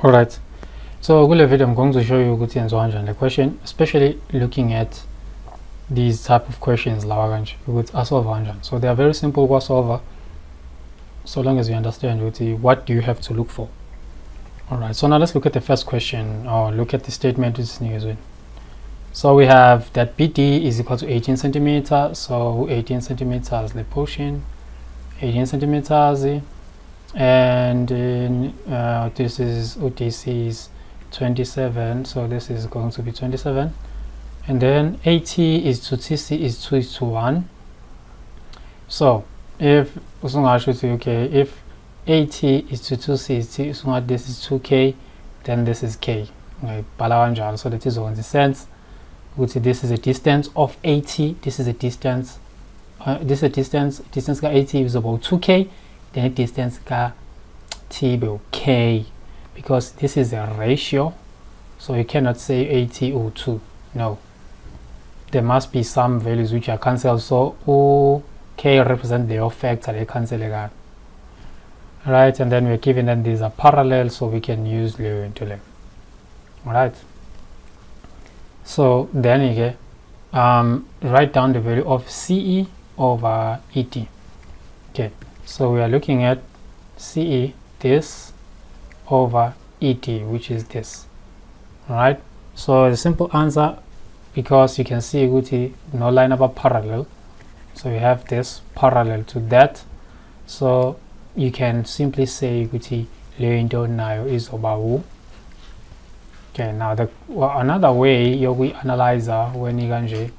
Alright, so kule video I'm going to show you ukuthi yenziwa kanjani the question, especially looking at these type of questions lawa kanje ukuthi asolve kanjani. So they are very simple to solve so long as you understand what do you have to look for. Alright, so now let's look at the first question, or look at the statement which is. So we have that BD is equal to 18 centimeters. So 18 centimeters the portion, 18 centimeters, and this is UTC is 27, so this is going to be 27, and then AT is to TC is 2:1. So if okay, if AT is to 2C, so this is 2K, then this is K. So that is on the sense this is a distance of AT, this is a distance, distance ka AT is about 2K, then distance ka T will K, because this is a ratio, so you cannot say AT or 2. No, there must be some values which are cancelled, so O K represent the factor they cancel again. Right, and then we're given that these are parallel, so we can use Leo into them. Alright, so then again, write down the value of CE over ET. Okay, so we are looking at CE, this, over ET, which is this. Alright, so the simple answer, because you can see no line up parallel, so you have this parallel to that, so you can simply say Leo nayo is over. Okay, now another way you analyze when you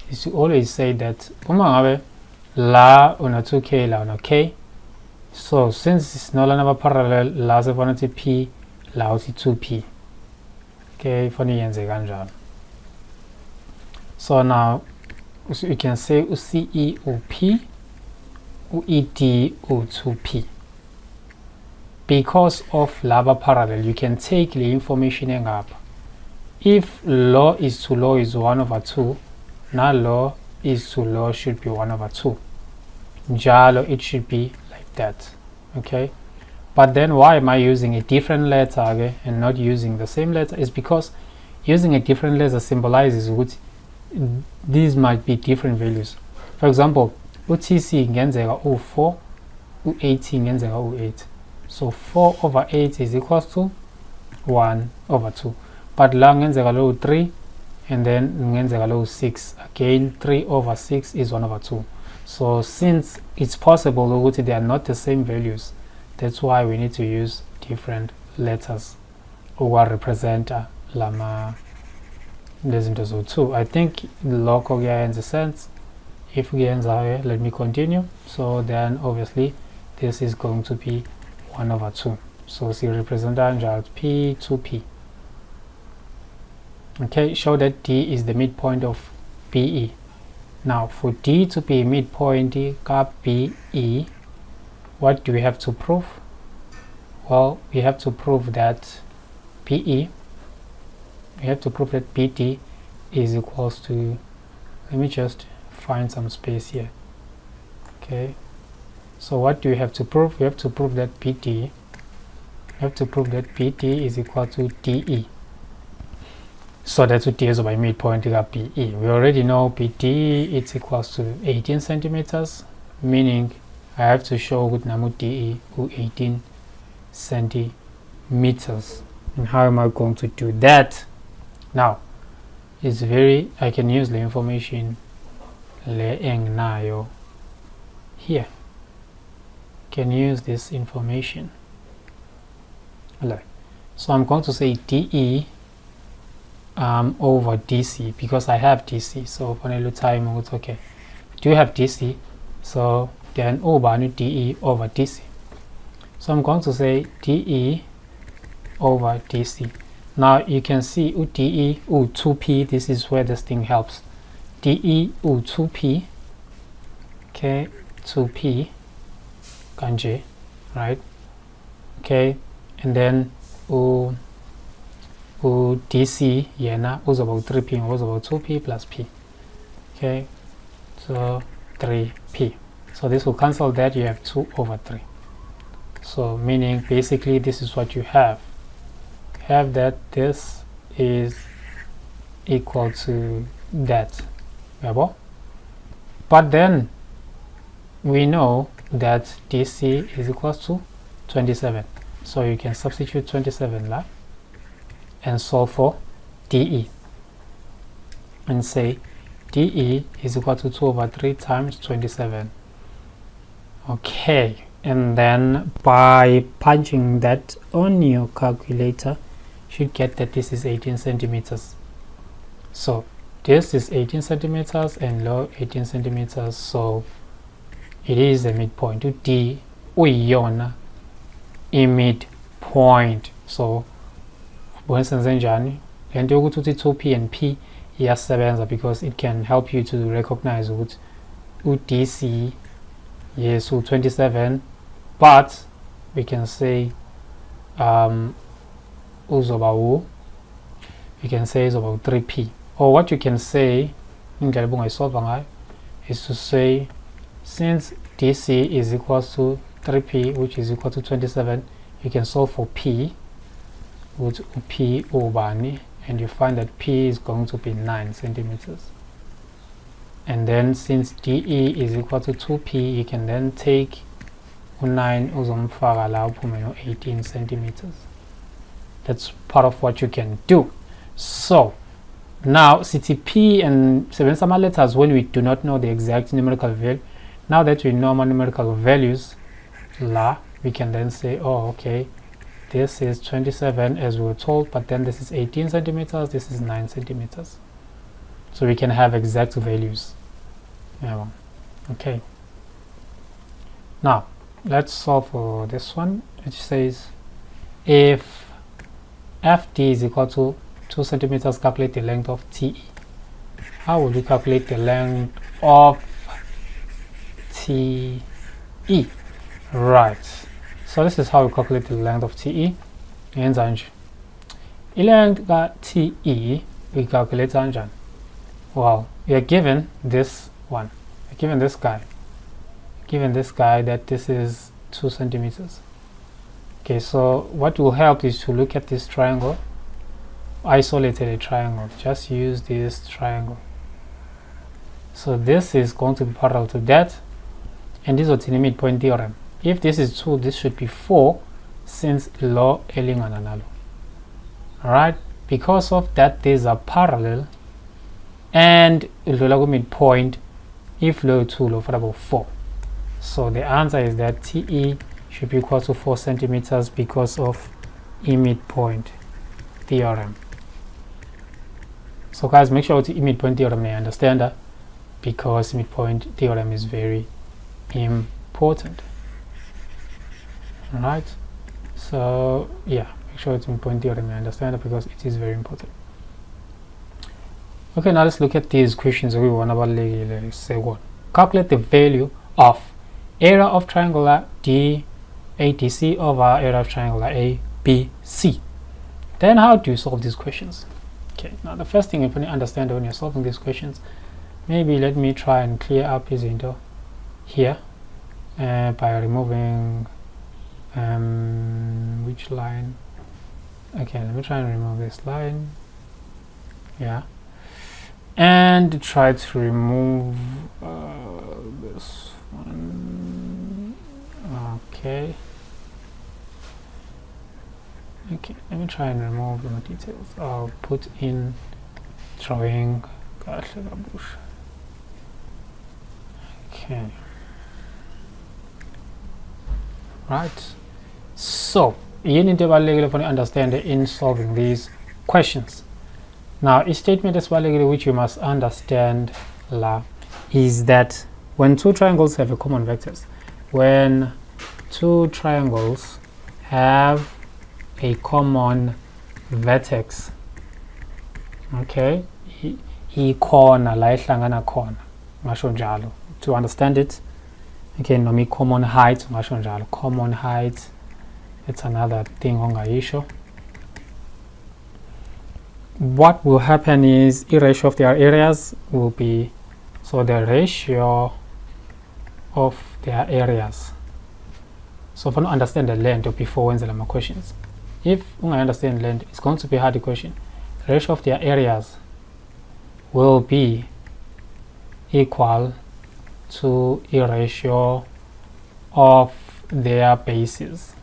is to always say that la una 2K la una K. So since it's no longer parallel, la se P la 2P. Okay, funny yenze kanjalo. So now you can say CE or P or ED or 2P. Because of laba parallel, you can take the information up. If law is to law is 1/2, now law is to law should be 1/2. Jalo, it should be like that. Okay, but then why am I using a different letter again and not using the same letter? Is because using a different letter symbolizes what these might be different values. For example, UTC ngenzeka u4, u18 ngenzeka u8. So 4/8 is equals to 1/2. But la ngenzeka lo 3, and then ngenzeka lo 6. Again, 3/6 is 1/2. So since it's possible they are not the same values, that's why we need to use different letters or represent lama lezinto zo2. I think the local guy in the sense. If we answer, let me continue. So then obviously this is going to be 1/2. So see represent P to P. Okay, show that D is the midpoint of BE. Now for D to be midpoint of BE, what do we have to prove? Well, we have to prove that BE, we have to prove that BD is equals to, let me just find some space here. Okay, so what do we have to prove? We have to prove that BD, is equal to DE. So that's what D is by midpoint of BE. We already know BD it's equals to 18 centimeters, meaning I have to show with namu DE 18 centimeters. And how am I going to do that? Now it's I can use the information le nayo here. Can use this information. So I'm going to say DE over DC, because I have DC. So for a time it's okay. Do you have DC? So then over DE over DC. So I'm going to say DE over DC. Now you can see DE 2P. This is where this thing helps. DE 2P. Okay, 2P kanje, right? Okay, and then DC yena was about 3P, was about 2P plus P. Okay, so 3P. So this will cancel that, you have 2/3. So meaning basically this is what you have. have that this is equal to that. But then we know that DC is equal to 27, so you can substitute 27 là and solve for DE and say DE is equal to 2 over 3 times 27. Okay, and then by punching that on your calculator, you should get that this is 18 centimeters. So this is 18 centimeters and low 18 centimeters, so it is a midpoint. D uyiyona a midpoint. So wensenze njani lento yokuthi uthi 2p and p iyasebenza because it can help you to recognize ukuthi DC yes 27, but we can say uzoba we can say is about 3p, or what you can say is to say since DC is equal to 3p, which is equal to 27, you can solve for p with p ubani, and you find that p is going to be 9 centimeters. And then since DE is equal to 2p, you can then take 9 uzomfaka la uphume 18 centimeters. That's part of what you can do. So now CTP and 7 summer letters when we do not know the exact numerical value. Now that we know our numerical values la, we can then say, oh okay, this is 27 as we were told, but then this is 18 centimeters, this is 9 centimeters. So we can have exact values. Yeah. Okay, now let's solve for this one, which says if FD is equal to 2 centimeters, calculate the length of TE. How would you calculate the length of TE? Right, so this is how we calculate the length of TE. Length of TE we calculate kanjani? Well, we are given this one, we're given this guy, that this is 2 centimeters. Okay, so what will help is to look at this triangle, isolated a triangle, just use this triangle. So this is going to be parallel to that, and this is the midpoint theorem. If this is 2, this should be 4, since law elingana nalo. Alright, because of that these are parallel, and midpoint if low 2 low for about 4. So the answer is that TE should be equal to 4 centimeters because of midpoint theorem. So guys, make sure the midpoint theorem may understand that, because midpoint theorem is very important. Alright, so yeah, make sure it's midpoint theorem may understand that, because it is very important. Okay, now let's look at these questions. We want to say what? Calculate the value of area of triangular DADC over area of triangular ABC. Then how do you solve these questions? Okay, now the first thing you need to understand when you're solving these questions, maybe let me try and clear up his window here by removing which line? Okay, let me try and remove this line. Yeah, and try to remove this one. Okay, let me try and remove the details. I'll put in drawing. Okay, right, so you need to understand in solving these questions. Now a statement is which you must understand is that when two triangles have a common vectors, when two triangles have a common vertex, okay, corner la ihlangana khona ngasho njalo, to understand it. Okay, noma common height ngasho njalo, common height, it's another thing ongayisho. What will happen is the ratio of their areas will be, so the ratio of their areas. So if you understand the length before answering my questions, if I understand land, it's going to be a hard equation. The ratio of their areas will be equal to a ratio of their bases.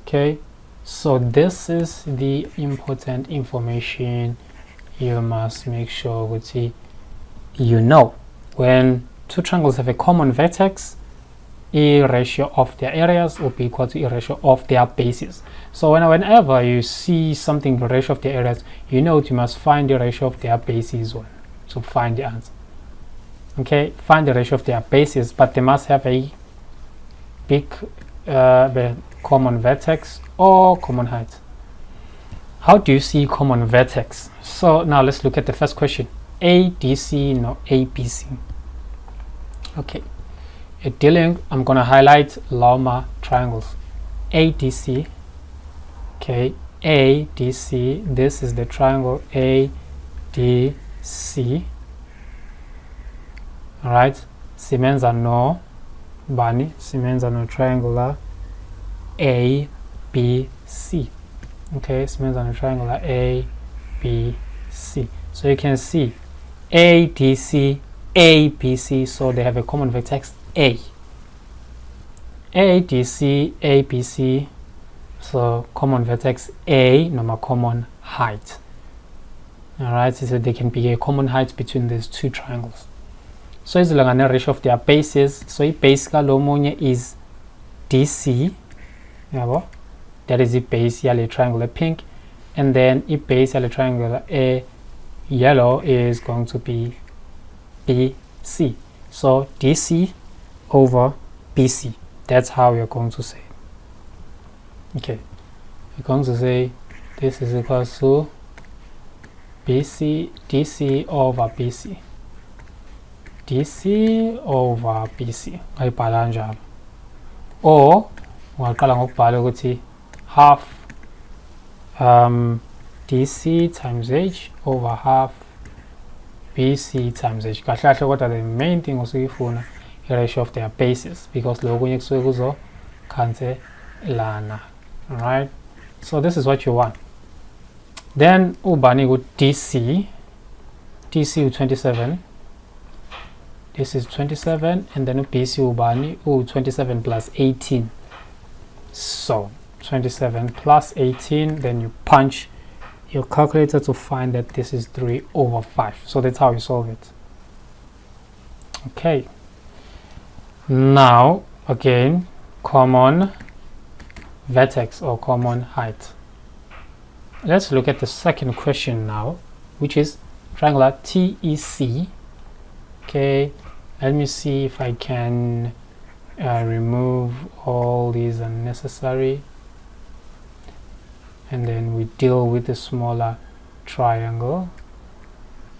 Okay, so this is the important information you must make sure with you know. When two triangles have a common vertex, a ratio of their areas will be equal to a ratio of their bases. So whenever you see something ratio of their areas, you know you must find the ratio of their bases to find the answer. Okay, find the ratio of their bases, but they must have a big common vertex or common height. How do you see common vertex? So now let's look at the first question. ADC, no ABC. Okay, I'm going to highlight Loma triangles. ADC, okay, ADC, this is the triangle ADC. Alright, simenza no bani, simenza no triangular ABC. Okay, simenza no triangular ABC. So you can see ADC, ABC, so they have a common vertex A. ADC, ABC, so common vertex A, no common height. Alright, so there can be a common height between these two triangles. So it's like a ratio of their bases. So basically lomunye is DC. That is the base yellow triangular pink, and then the base yellow triangular A yellow is going to be BC. So DC over BC. That's how you're going to say it. Okay, you're going to say this is equal to BC, DC over BC. DC over BC. Ayibhala kanjalo. Or ungaqala ngokubhala ukuthi half DC times H over half BC times H. Kahle kahle kodwa the main thing usuyifuna i ratio of their bases, because lokunye kusuke kuzo cancelana. Alright, so this is what you want. Then ubani ku DC u 27. This is 27, and then BC ubani 27 plus 18. So 27 plus 18, then you punch your calculator to find that this is 3 over 5. So that's how you solve it. Okay, now again, common vertex or common height. Let's look at the second question now, which is triangular TEC. Okay, let me see if I can remove all these unnecessary, and then we deal with the smaller triangle.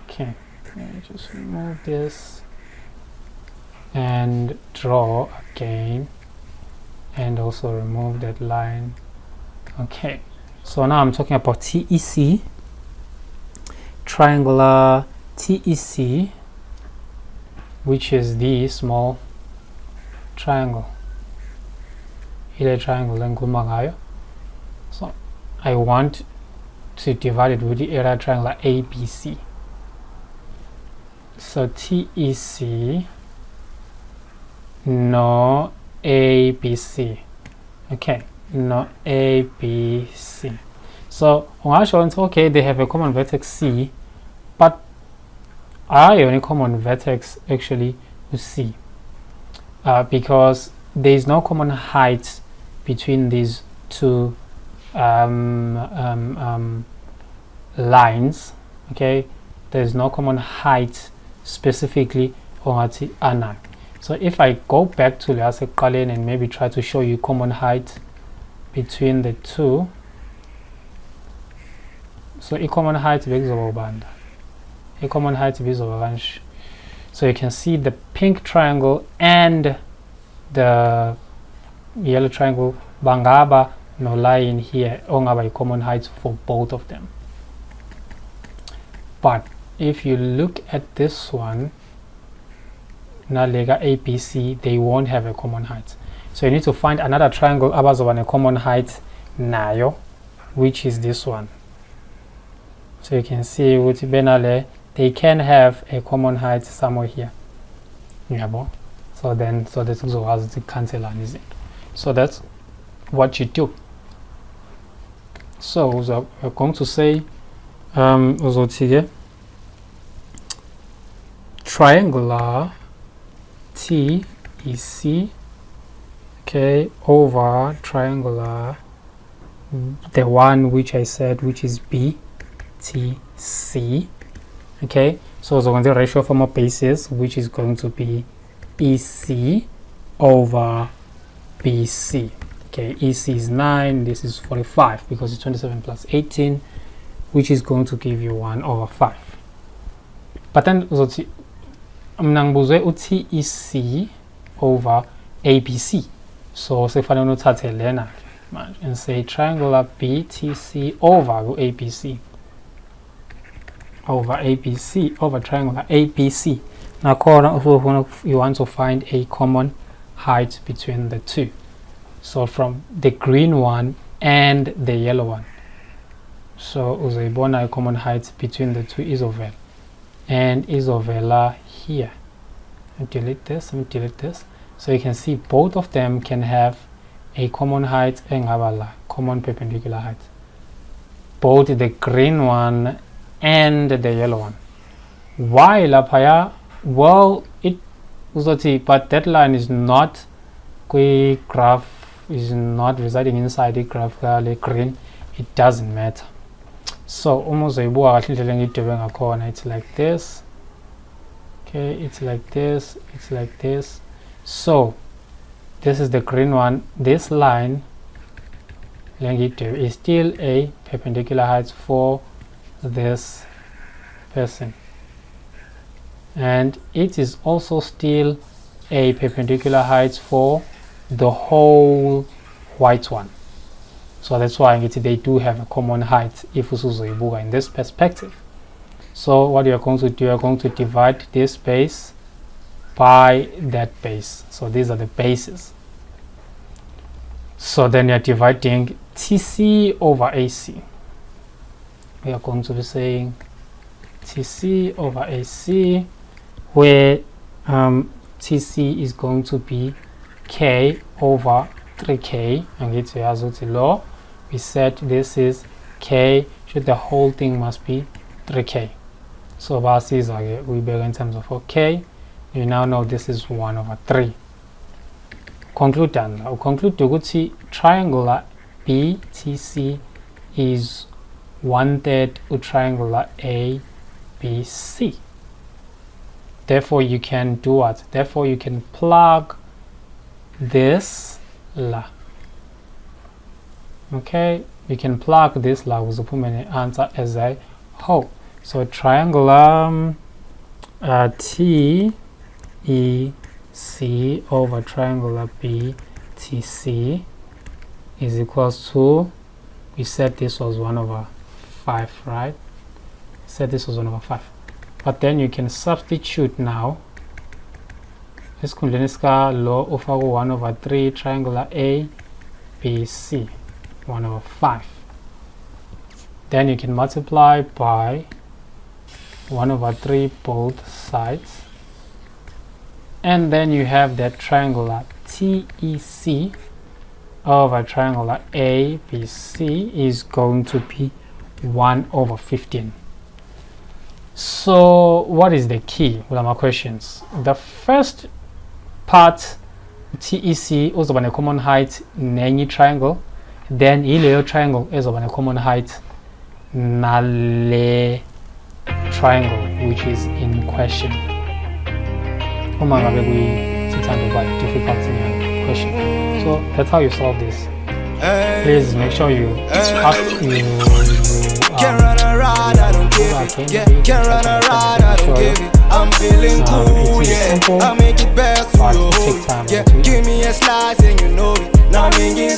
Okay, let me just remove this and draw again, and also remove that line. Okay, so now I'm talking about TEC, triangular TEC, which is the small triangle. Ile triangle engikhuluma ngayo. So I want to divide it with the area triangle ABC. So TEC no ABC. Okay, no ABC. So okay, they have a common vertex C, but our only common vertex actually is C, because there is no common height between these two lines. Okay, there is no common height specifically on Ana. So if I go back to Lease Kalen and maybe try to show you common height between the two, so a common height is band. A common height is orange. So you can see the pink triangle and the yellow triangle bangaba no line here ongaba a common height for both of them. But if you look at this one, Nalega ABC, they won't have a common height. So you need to find another triangle abazoba common height nayo, which is this one. So you can see with benale they can have a common height somewhere here. So this is the cancel and is it. So that's what you do. So we're going to say triangular TEC, okay, over triangular, the one which I said, which is BTC. Okay, so the ratio form of bases, which is going to be EC over BC. Okay, EC is 9, this is 45 because it's 27 plus 18, which is going to give you 1 over 5. But then mnangibuzwe uTEC over ABC. So sekufanele uthathe lena manje and say triangular BTC over ABC. Over ABC over triangular ABC. Now you want to find a common height between the two. So from the green one and the yellow one. So uzayibona a common height between the two izovela. And izovela here. Delete this. So you can see both of them can have a common height and common perpendicular height. Both the green one and the yellow one. Why lapaya? Well, but that line is not graph, is not residing inside the graph green. It doesn't matter. So it's like this. Okay, it's like this, it's like this. So this is the green one. This line is still a perpendicular height for this person, and it is also still a perpendicular height for the whole white one. So that's why they do have a common height if usuzoyibuka in this perspective. So what you are going to do, you are going to divide this base by that base. So these are the bases. So then you are dividing TC over AC. We are going to be saying TC over AC, where TC is going to be K over 3K, and it's law. We said this is K, so the whole thing must be 3K. So we bear in terms of OK. You now know this is 1 over 3. Conclude that. Conclude to triangular BTC is 1/3 of triangular ABC. Therefore you can do what? Therefore you can plug this la. Okay, you can plug this la with the answer as a whole. So triangular TEC over triangular BTC is equals to, we said this was 1 over 5, right? We said this was 1 over 5. But then you can substitute now. Let's law of 1 over 3 triangular ABC, 1 over 5. Then you can multiply by 1 over 3 both sides. And then you have that triangular TEC over triangular ABC is going to be 1 over 15. So what is the key? What are my questions? The first part, TEC is of a common height in any triangle. Then ileo triangle is of a common height nale triangle which is in question. Difficult question. So that's how you solve this. Please make sure you Can't run a ride, I don't give it. Can't run a ride, I don't give it. I'm feeling cool, yeah. I'll make it best for you. Yeah, give me a slice and you know it. Now I'm making